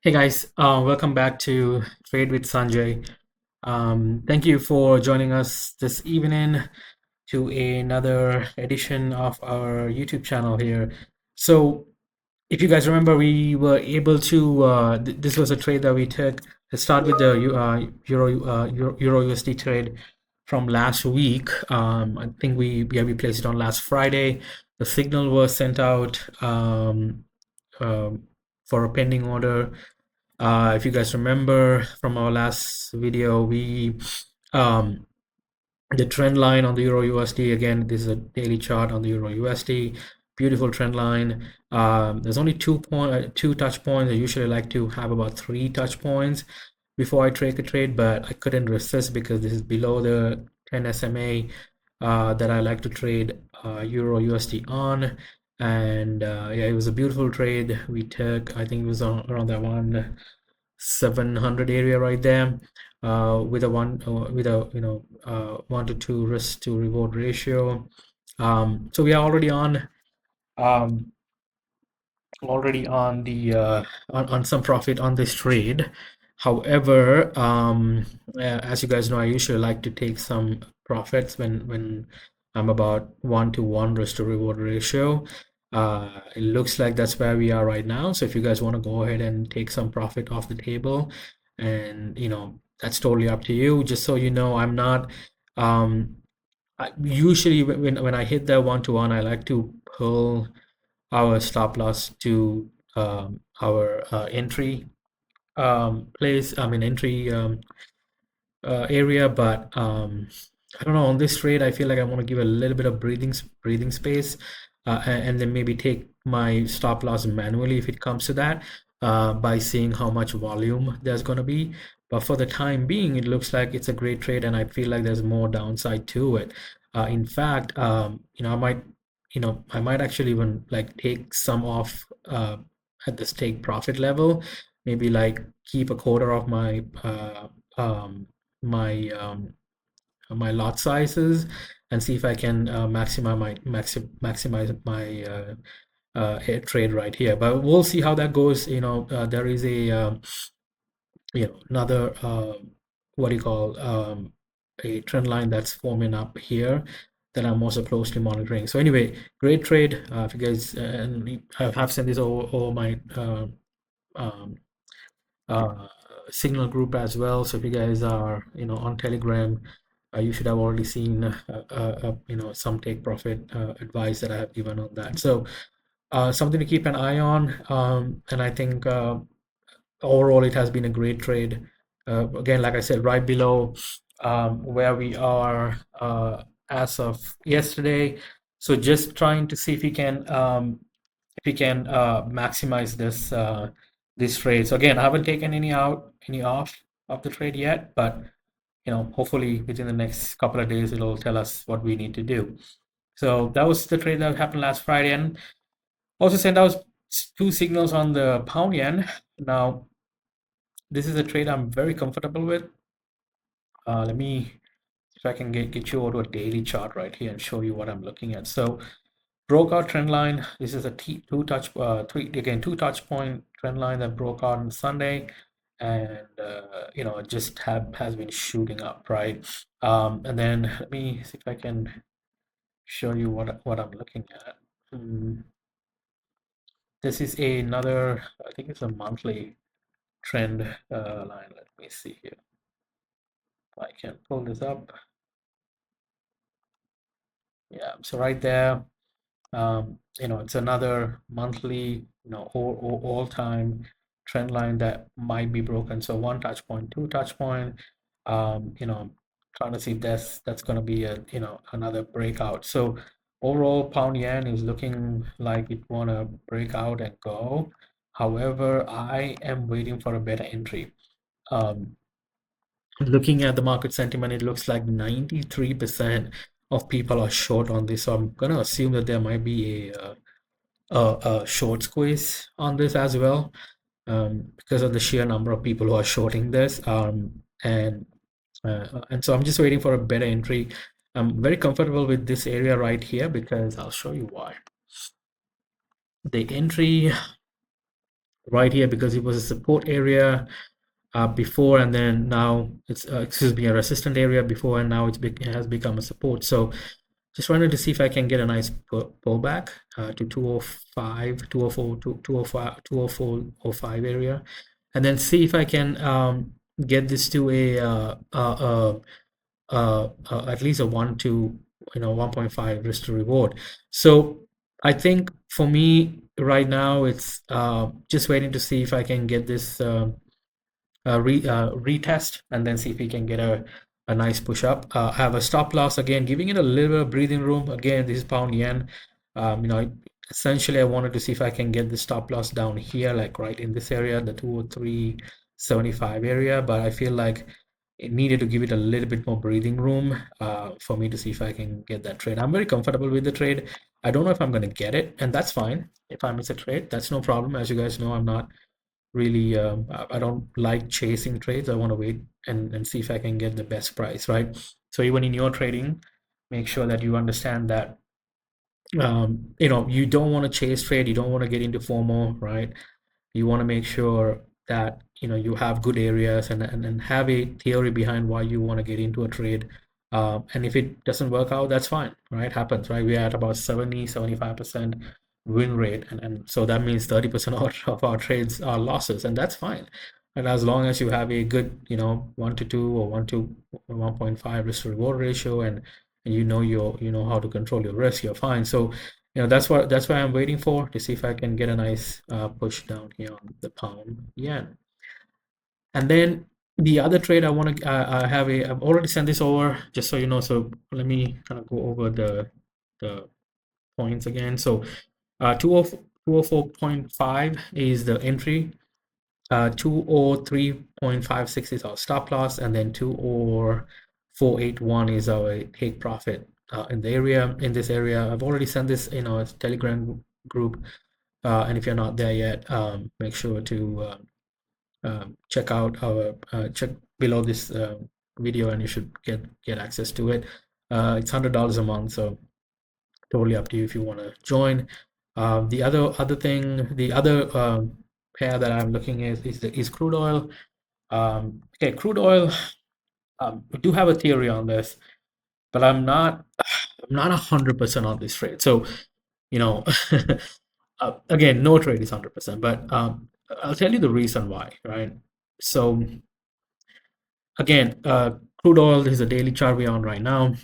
Hey guys, welcome back to Trade with Sanjay. Thank you for joining us this evening to another edition of our YouTube channel here. So, if you guys remember, we were able to, this was a trade that we took. Let's start with the Euro USD trade from last week. I think we placed it on last Friday. The signal was sent out um, for a pending order. If you guys remember from our last video, um, the trend line on the Euro USD, again, this is a daily chart on the Euro USD, beautiful trend line. There's only two touch points. I usually like to have about 3 touch points before I take a trade, but I couldn't resist because this is below the 10 SMA that I like to trade Euro USD on. And yeah, it was a beautiful trade we took. I think it was around that 1,700 area right there, with a 1 to 2 risk to reward ratio. So we are um, already on the on some profit on this trade. However, as you guys know, I usually like to take some profits when I'm about 1 to 1 risk to reward ratio. It looks like that's where we are right now. So if you guys want to go ahead and take some profit off the table, and that's totally up to you. Just so you know, I'm not usually when I hit that 1 to 1, I like to pull our stop loss to our entry place, I mean entry area. But I don't know, on this trade I feel like I want to give a little bit of breathing space, and then maybe take my stop loss manually if it comes to that, by seeing how much volume there's going to be. But for the time being, it looks like it's a great trade, and I feel like there's more downside to it. In fact, I might actually even like take some off at the stake profit level, maybe like keep a quarter of my my lot sizes, and see if I can maximize my trade right here. But we'll see how that goes. There is a another what do you call a trend line that's forming up here that I'm also closely monitoring. So anyway, great trade. If you guys and I have sent this over my um, uh, signal group as well. So if you guys are on Telegram, you should have already seen some take profit advice that I have given on that. So something to keep an eye on. And I think overall it has been a great trade. Again, like I said, right below where we are as of yesterday. So just trying to see if we can maximize this trade. So again, I haven't taken any off of the trade yet, but hopefully within the next couple of days it'll tell us what we need to do. So that was the trade that happened last Friday, and also sent out 2 signals on the pound yen. Now this is a trade I'm very comfortable with. Let me, if I can get you over to a daily chart right here and show you what I'm looking at. So broke out trend line. This is a two touch point trend line that broke out on Sunday, and it just has been shooting up, right? And then let me see if I can show you what I'm looking at. This is another, I think it's a monthly trend line. Let me see here if I can pull this up. Yeah, so right there, it's another monthly, all-time trend line that might be broken. So 1 touch point, 2 touch point, trying to see if that's going to be another breakout. So overall, pound yen is looking like it want to break out and go. However, I am waiting for a better entry. Looking at the market sentiment, it looks like 93% of people are short on this. So I'm gonna assume that there might be a short squeeze on this as well, because of the sheer number of people who are shorting this. And so I'm just waiting for a better entry. I'm very comfortable with this area right here because I'll show you why. The entry right here because it was a support area before, and then now it's excuse me, a resistant area before, and now it has become a support. So just wanted to see if I can get a nice pullback to 205, 204, 205, 204.05 area, and then see if I can get this to a at least a 1 to 1.5 risk to reward. So I think for me right now it's just waiting to see if I can get this retest and then see if we can get a nice push up. Have a stop loss again, giving it a little bit of breathing room. Again, this is pound yen. Essentially I wanted to see if I can get the stop loss down here, like right in this area, the 203.75 area, but I feel like it needed to give it a little bit more breathing room for me to see if I can get that trade. I'm very comfortable with the trade. I don't know if I'm going to get it, and that's fine. If I miss a trade, that's no problem. As you guys know, I'm not really I don't like chasing trades. I want to wait and see if I can get the best price, right? So even in your trading, make sure that you understand that you don't want to chase trade, you don't want to get into FOMO, right? You want to make sure that you have good areas and have a theory behind why you want to get into a trade. And if it doesn't work out, that's fine, right? Happens, right? We're at about 75% win rate, and so that means 30% of our trades are losses, and that's fine. And as long as you have a good 1 to 2 or 1 to 1.5 risk to reward ratio, and you know how to control your risk, you're fine. So that's why I'm waiting for, to see if I can get a nice push down here on the pound yen. And then the other trade I want to I've already sent this over, just so you know. So let me kind of go over the points again. So 204.5 is the entry, 203.56 is our stop loss, and then 204.81 is our take profit in this area. I've already sent this in our Telegram group, and if you're not there yet, make sure to check out our check below this video, and you should get access to it. It's $100 a month, so totally up to you if you want to join. The other pair that I'm looking at is crude oil. Okay, crude oil. We do have a theory on this, but I'm not 100% on this trade. So you know, again, no trade is 100%, but I'll tell you the reason why, right? So again, crude oil is a daily chart we're on right now.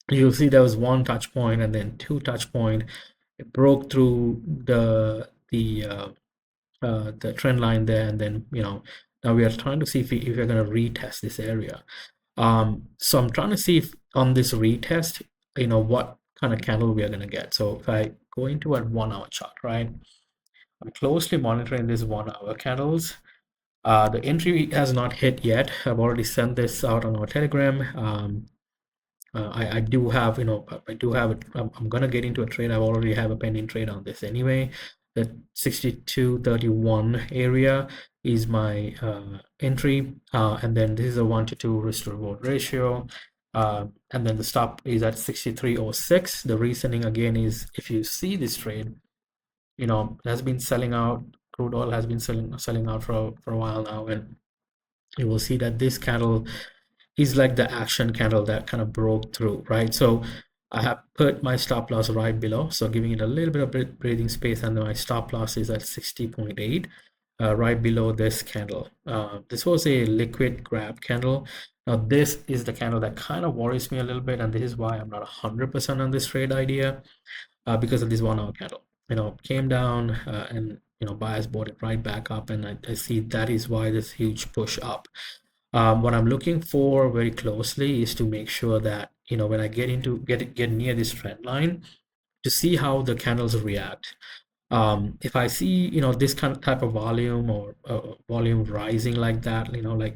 You'll see there was one touch point and then two touch point. It broke through the trend line there, and then now we are trying to see if we're going to retest this area. So I'm trying to see if on this retest, what kind of candle we are going to get. So if I go into a 1 hour chart, right, I'm closely monitoring these 1 hour candles. The entry has not hit yet. I've already sent this out on our Telegram. I do have, I do have it. I'm gonna get into a trade. I already have a pending trade on this anyway. The 62.31 area is my entry, and then this is a 1 to 2 risk to reward ratio, and then the stop is at 63.06. The reasoning again is, if you see this trade, it has been selling out. Crude oil has been selling out for a while now, and you will see that this candle is like the action candle that kind of broke through, right? So I have put my stop loss right below, so giving it a little bit of breathing space, and then my stop loss is at 60.8, right below this candle. This was a liquid grab candle. Now this is the candle that kind of worries me a little bit, and this is why I'm not 100% on this trade idea, because of this 1 hour candle. Came down, and buyers bought it right back up, and I see that is why this huge push up. What I'm looking for very closely is to make sure that when I get near this trend line, to see how the candles react. If I see this kind of type of volume, or volume rising like that,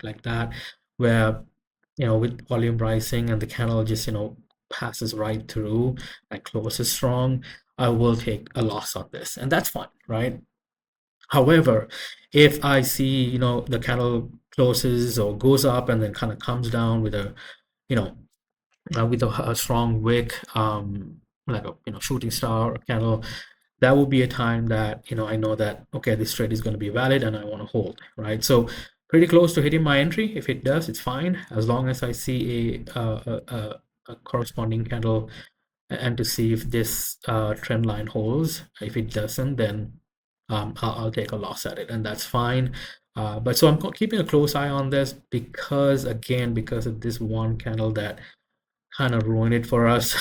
like that, where with volume rising and the candle just passes right through and closes strong, I will take a loss on this, and that's fine, right? However, if I see the candle closes or goes up and then kind of comes down with a you know with a strong wick, like a shooting star candle, that would be a time that, I know that, okay, this trade is going to be valid and I want to hold, right? So pretty close to hitting my entry. If it does, it's fine, as long as I see a corresponding candle and to see if this trend line holds. If it doesn't, then I'll take a loss at it, and that's fine. But so I'm keeping a close eye on this because, again, because of this one candle that kind of ruined it for us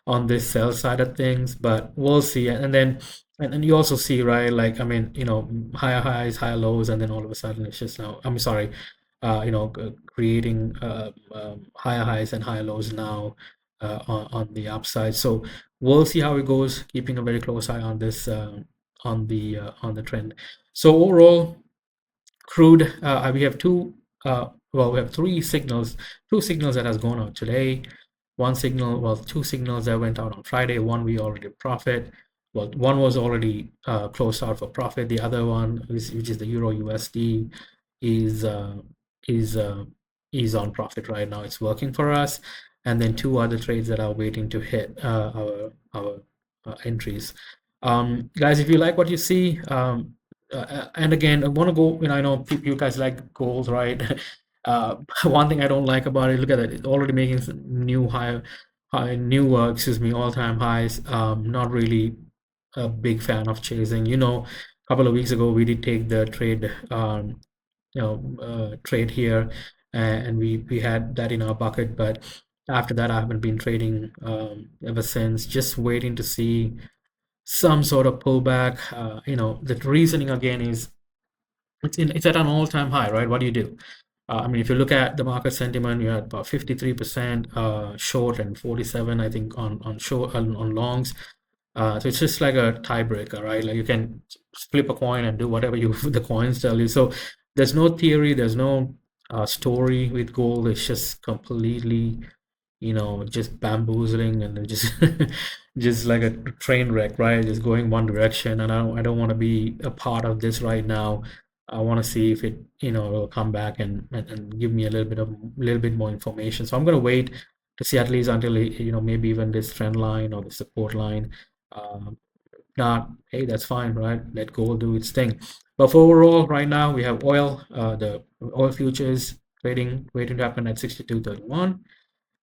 on this sell side of things, but we'll see. And then and you also see, right, like, I mean, higher highs, higher lows, and then all of a sudden it's just now, I'm sorry, creating higher highs and higher lows now on the upside. So we'll see how it goes, keeping a very close eye on this on the trend. So overall, crude, we have well, we have two signals that has gone out today. One signal, well, two signals that went out on Friday. One we already profit. Well, one was already closed out for profit. The other one, which is the Euro USD, is uh, is uh, is on profit right now. It's working for us. And then two other trades that are waiting to hit our entries. Guys, if you like what you see, and again, I want to go, I know you guys like gold, right? One thing I don't like about it, look at it, it's already making some new, excuse me, all-time highs. Not really a big fan of chasing. A couple of weeks ago, we did take the trade, trade here, and we had that in our bucket. But after that, I haven't been trading ever since, just waiting to see some sort of pullback. The reasoning again is it's at an all-time high, right? What do you do? I mean, if you look at the market sentiment, you're at about 53% short and 47, I think, on short on longs. So it's just like a tiebreaker, right? Like you can flip a coin and do whatever you the coins tell you. So there's no theory, there's no story with gold. It's just completely, just bamboozling and just just like a train wreck, right? Just going one direction. And I don't want to be a part of this right now. I want to see if it, will come back and give me a little bit more information. So I'm going to wait to see at least until, maybe even this trend line or the support line. Not, hey, that's fine, right? Let gold do its thing. But for overall, right now we have oil, the oil futures trading waiting to happen at 62.31.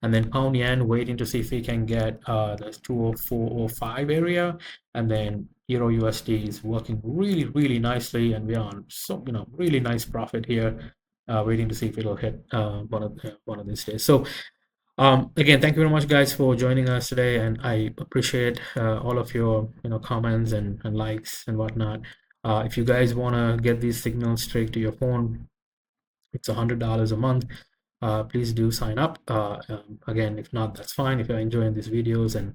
And then pound yen waiting to see if we can get the 204.05 area, and then euro USD is working really, really nicely, and we are on really nice profit here, waiting to see if it'll hit one of these days. So again, thank you very much, guys, for joining us today, and I appreciate all of your comments and likes and whatnot. If you guys want to get these signals straight to your phone, it's $100 a month. Please do sign up. Again, if not, that's fine. If you're enjoying these videos and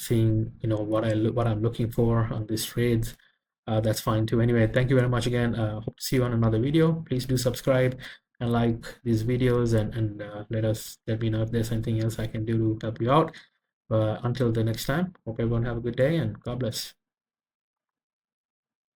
seeing what I'm looking for on these trades, that's fine too. Anyway, thank you very much again. Hope to see you on another video. Please do subscribe and like these videos, and let me know if there's anything else I can do to help you out. But until the next time, hope everyone have a good day, and God bless.